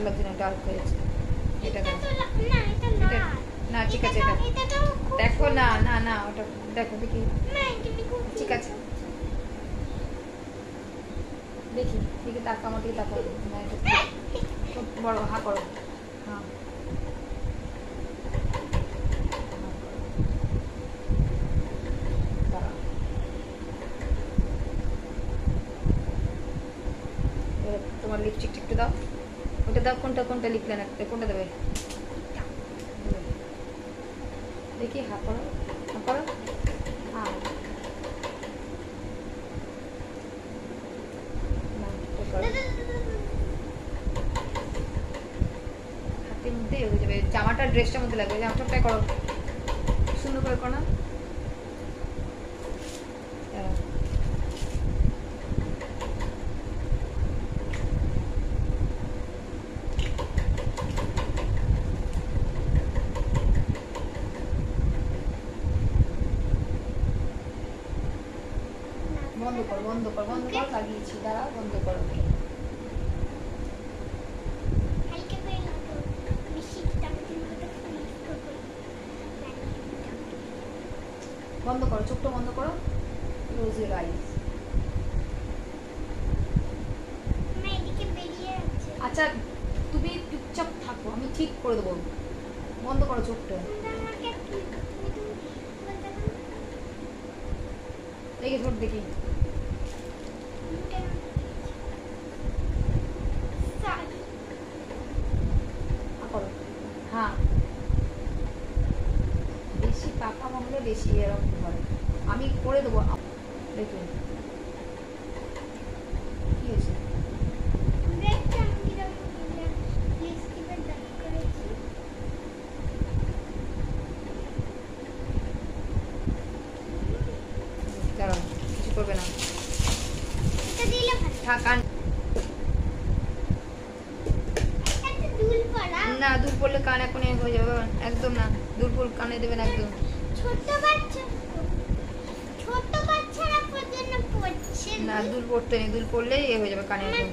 লাগছে না, ডার্ক হয়েছে। এটা না এটা না, না ঠিক আছে, এটা দেখো না না না ওটা দেখো দেখি। ঠিক আছে দেখি, দিকে তাকা, আমার দিকে তাকাও না, এটা খুব বড়। হা করো, হ্যাঁ তোমার লিপস্টিক একটু দাও, ওটা দাও। কোনটা কোনটা লিখলেন একটা, কোনটা দেবে দেখি। হা করো, হা করো, হ্যাঁ হাতের মধ্যে হয়ে যাবে। জামাটা ড্রেসটার মধ্যে লাগবে, জামাটা করো সুন্দর করে করো না। বন্ধ কর, বন্ধ কর, বন্ধ কর, লাগিয়েছি, দাঁড়াও, বন্ধ করো। বন্ধ করো, চোখটা বন্ধ করো, ক্লোজ ইউর আইজ। আচ্ছা তুমি চুপচাপ থাকো, আমি ঠিক করে দেবো। বন্ধ করো চোখটা, দেখি ছোট দেখি। হ্যাঁ বেশি পাকা মহলে বেশি এরকম করে, আমি করে দেবো। দেখুন কি হয়েছে, দাঁড়াও কিছু করবে না, কান না, দুল পড়লে কান এখন হয়ে যাবে, একদম না, দুল পড়লে কানে দেবেন একদম। না দুল পড়তে নেই, দুল পড়লে এ হয়ে যাবে কানে একদম।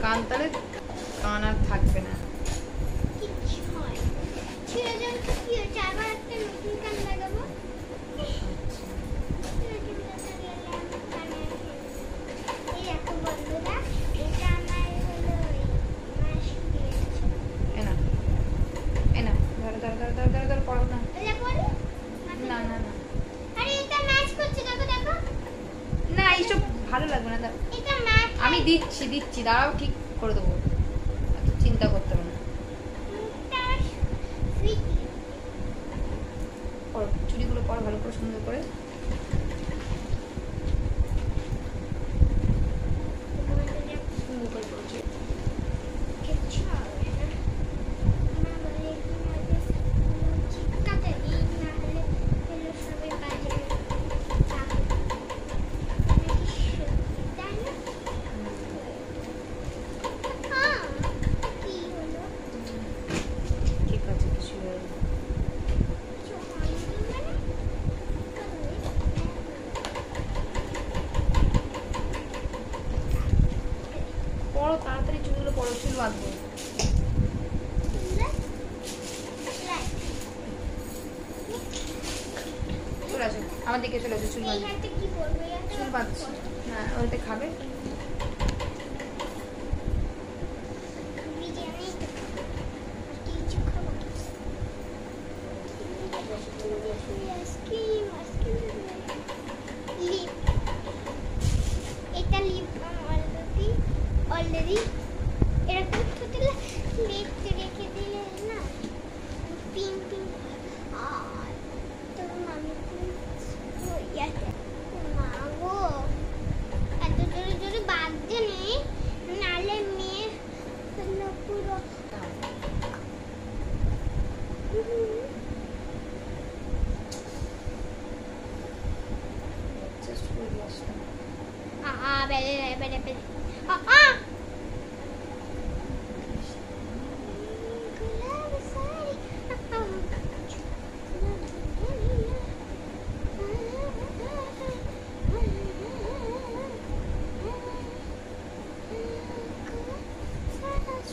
কান তাহলে কান আর থাকবে না। ভালো লাগবে না, আমি দিচ্ছি দিচ্ছি, দাঁড়াও ঠিক করে দেবো, এত চিন্তা করতে হবে না। চুড়িগুলো পরো ভালো করে, সুন্দর করে। পড়ো তাড়াতাড়ি, চুলগুলো পড়ো, চুল বাঁধবো। চলে আসো আমার দিকে, চলে আসো, চুল বাঁধবো, চুল বাঁধছি। হ্যাঁ ওইটা খাবে, অলরেডি এরকম লিপতে রেখে দিলে না পিঙ্ক পিঙ্ক, আর তোর মামি মা গো এত জোরে জোরে বাঁধতে নেই, নালে মেয়ে পুরো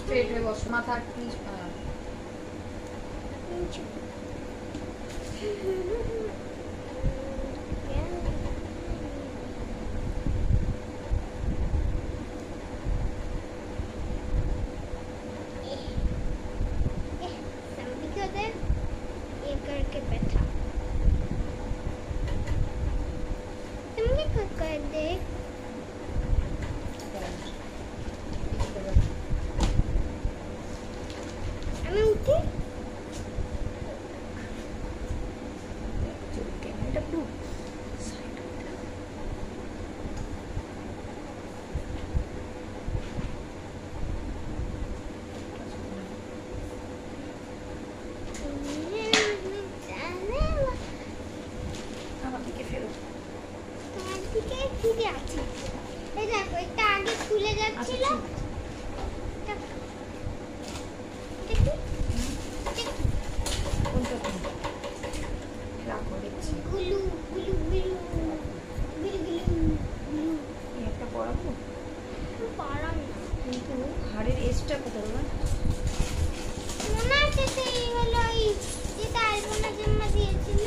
স্ট্রেট হয়ে বসো, মাথা নিচ। ये करके बैठा तुमने खुद कर दे আমি উঠি ক্যামেরাটা পুরো আমার দিকে ফেরো। তোমার দিকে ফিরে আছে এই দেখো এটা আগে খুলে যাচ্ছিল কোনটা তুমি রাখো দেখছি। গুলু গুলু গুলু গুলু গুলু গুলু এই একটা পড়াবো, পারাম না কিন্তু হাড়ের এজটা কোথায় বাবা? মনে আছে সেই হলো ওই যেটা আলপনা জন্ম দিয়েছিল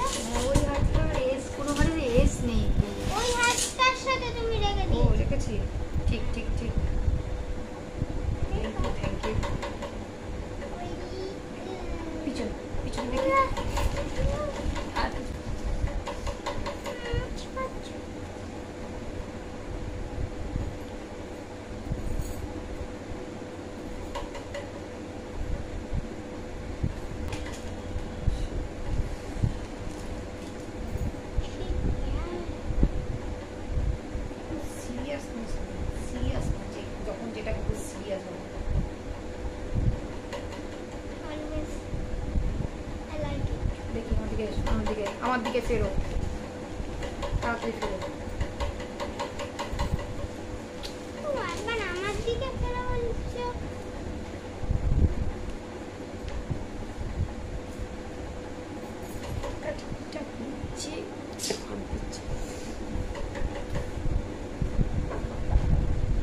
ওই হাড়টার এজ, কোনো হাড়ের এজ নেই। ওই হাতটার সাথে তুমি রেখে ও দিয়েছো রেখেছি, ঠিক ঠিক ঠিক। Thank you thank you. পিছন পিছন দেখি। আর সিরিয়াসনেস, সিরিয়াস না, যে যখন যেটা খুব সিরিয়াস হবে। Always. I like it. দেখি আমার দিকে এসো, আমার দিকে ফেরো, তাড়াতাড়ি ফেরো। ও একবার আমার দিকে ফেরা বলছো ঠিকঠাক নিচ্ছে, আর দিচ্ছে।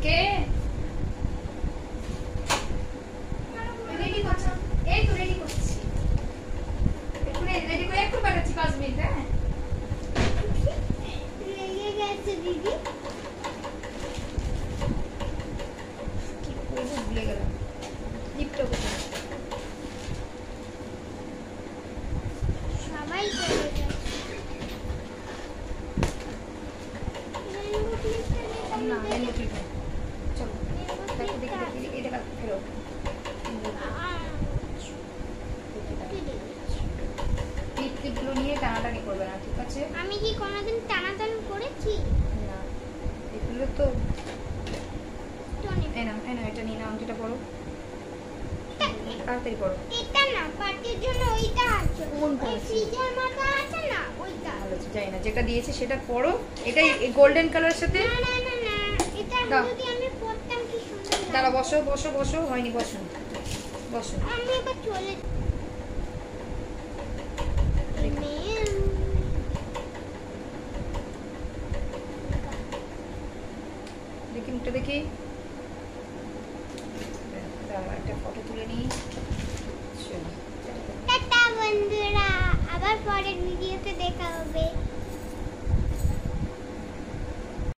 কে রেডি করছো? এই তো রেডি করছি, একটু রেডি করে একটু পাঠাচ্ছি 5 মিনিট। হ্যাঁ লেগে গেছে দিদি কি করবো ভুলে গেলাম। লিপটা কোথায়? সবাই চলে গেছে রেনবো ক্লিপটা না রেনবো ক্লিপ নেই। চলো দেখো দেখি দেখি এটা কাট ফেরো। ক্লিপ ক্লিপগুলো নিয়ে টানাটানি করবে না, ঠিক আছে? আমি কি কোনোদিন টানাটানি করেছি না এগুলো তো স্টোনে এই না এটা নিয়ে নাও, যেটা পড়ো তাড়াতাড়ি পড়ো। এটা না পার্টির জন্য ওইটা আছে কোনটা ওই আছে? ফ্রিজের মাথা আছে না ওইটা ভালো আছে, জানি না, যেটা দিয়েছে সেটা পড়ো। এটাই গোল্ডেন কালারের সাথে। না না না না এটা দাও। যদি আমি পড়তাম কি সুন্দর লাগতো। দাঁড়া বসো বসো বসো, হয়নি, বসো বসো। আমি এবার চলে দেখি মুখটা দেখি, দাঁড়া একটা ফটো তুলে নিই। চলো টাটা বন্ধুরা আবার পরের ভিডিওতে দেখা হবে।